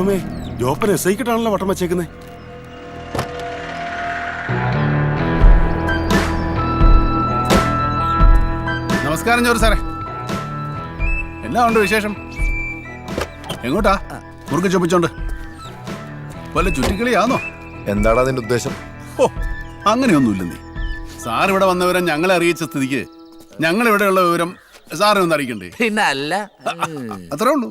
ദൈവമേ, ജോപ്പൻ എസ് ഐക്കിട്ടാണല്ലോ വട്ടം വച്ചേക്കുന്നേ. നമസ്കാരം ജോറി സാറേ. എന്നാ ഉണ്ട് വിശേഷം? എങ്ങോട്ടാ മുറുക്ക് ചൊപ്പിച്ചോണ്ട്? വല്ല ചുറ്റിക്കളിയാന്നോ? എന്താണ് അതിന്റെ ഉദ്ദേശം? ഓ, അങ്ങനെയൊന്നുമില്ല. നീ സാർ ഇവിടെ വന്ന വിവരം ഞങ്ങളെ അറിയിച്ച സ്ഥിതിക്ക് ഞങ്ങൾ ഇവിടെയുള്ള വിവരം സാറിനെ ഒന്ന് അറിയിക്കണ്ടേ? പിന്നെ അല്ല, അത്രേ ഉള്ളൂ.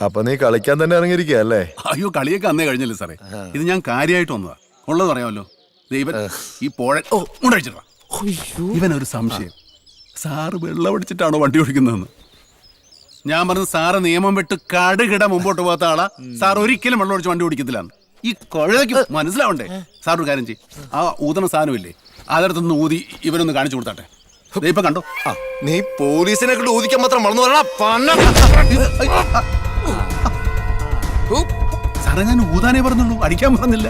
അപ്പൊ നീ കളിക്കാൻ തന്നെ ഇറങ്ങിയിരിക്കുക അല്ലേ? അയ്യോ, കളിയൊക്കെ അന്നേ കഴിഞ്ഞല്ലേ സാറേ. ഇത് ഞാൻ കാര്യമായിട്ട് വന്നതാ. ഉള്ളത് പറയാമല്ലോ. ദൈവൻ ഈ പോഴ മുണ്ടഴിച്ചിട്ടാ. ഇവനൊരു സംശയം, സാറ് വെള്ളം അടിച്ചിട്ടാണോ വണ്ടി ഓടിക്കുന്നതെന്ന്. ഞാൻ പറഞ്ഞത് സാറ് നിയമം വിട്ട് കടുകിട മുമ്പോട്ട് പോകാത്ത ആളാ. സാർ ഒരിക്കലും വെള്ളം ഒഴിച്ച് വണ്ടി ഓടിക്കത്തില്ലാന്ന്. ഈ കൊഴയ്ക്ക് മനസ്സിലാവണ്ടേ? സാർ ഒരു കാര്യം ചെയ്യും, ആ ഊതണ സാധനമില്ലേ, അതിനകത്തൊന്ന് ഊതി ഇവരൊന്ന് കാണിച്ചു കൊടുത്താട്ടെ. ഇപ്പൊ കണ്ടോ? നീ പോലീസിനെ കൊണ്ട് ഊതിക്കാൻ മാത്രം മറന്നു സാറേ, ഞാൻ ഊതാനേ പറഞ്ഞുള്ളൂ, അടിക്കാൻ പറഞ്ഞില്ല.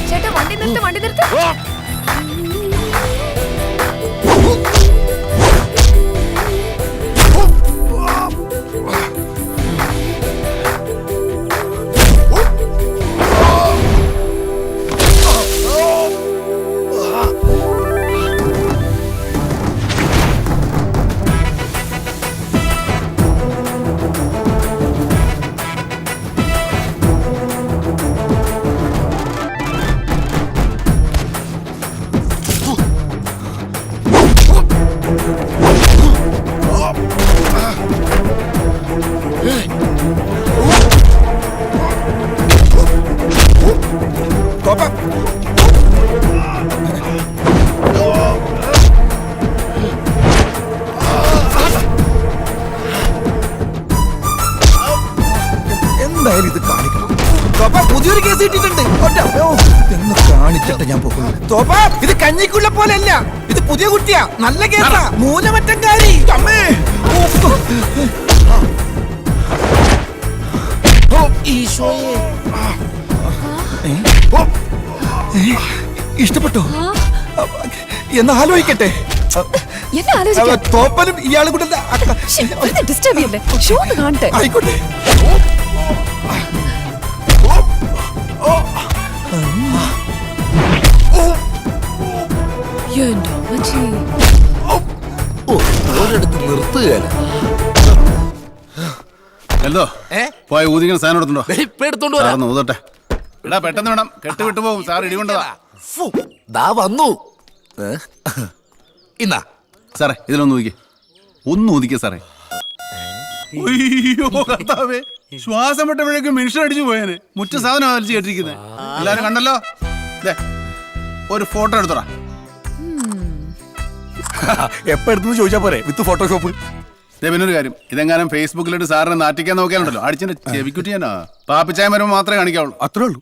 ചേട്ടാ, വണ്ടി നിർത്ത്, വണ്ടി നിർത്ത്. എന്തായാലും ഇത് കാണിക്കണം. പുതിയൊരു കേസ് കിട്ടിയിട്ടുണ്ട്. എന്ന് കാണിച്ചിട്ട് ഞാൻ പോകുന്നു. തോപ്പ, ഇത് കഞ്ഞിക്കുള്ള പോലെയല്ല, ഇത് പുതിയ കുട്ടിയാ. നല്ല കേസാ, മൂലമറ്റംകാരി. ഇഷ്ടപ്പെട്ടോ? എന്ന് ആലോചിക്കട്ടെ. തോപ്പനും ഇയാളും കൂടെ ഡിസ്റ്റർബ് ചെയ്യല്ലേ? ഷോ ഒന്ന് കാണട്ടെ. ആയിക്കോട്ടെ. എന്തോ പോയ ഊതിക്കുന്ന സാധനം എടുത്തുണ്ടോ? ഇപ്പൊ എടുത്തോണ്ട് വരാം. സാറൊന്ന് ഊതട്ടെ. ഇടാ, പെട്ടെന്ന് വേണം, കെട്ട് വിട്ടു പോകും. സാർ ഇടികൊണ്ടതാ. ദാ വന്നു. ഇന്നാ സാറേ, ഇതിലൊന്ന് ഊതിക്കേ. ഒന്ന് ഊതിക്കേ സാറേ. അയ്യോ കർത്താവേ, ശ്വാസം വിട്ടപ്പോഴേക്കും മനുഷ്യൻ അടിച്ചു പോയേനെ. മുറ്റ സാധനം വലിച്ചു കേട്ടിരിക്കുന്നത് എല്ലാരും കണ്ടല്ലോ. ഒരു ഫോട്ടോ എടുത്തോടാ. എപ്പോ എടുത്തു ചോദിച്ചാ പോരെ, വിത്ത് ഫോട്ടോഷോപ്പ്. പിന്നൊരു കാര്യം, ഇതെങ്ങാനും ഫേസ്ബുക്കിലിട്ട് സാറിനെ നാട്ടിക്കാൻ നോക്കിയാലുണ്ടല്ലോ, അടിച്ചിട്ട് ചെവിക്കുറ്റി ഞാനാ. പാപ്പിച്ചായ വരുമ്പോൾ മാത്രമേ കാണിക്കാവുള്ളൂ. അത്രേ ഉള്ളൂ.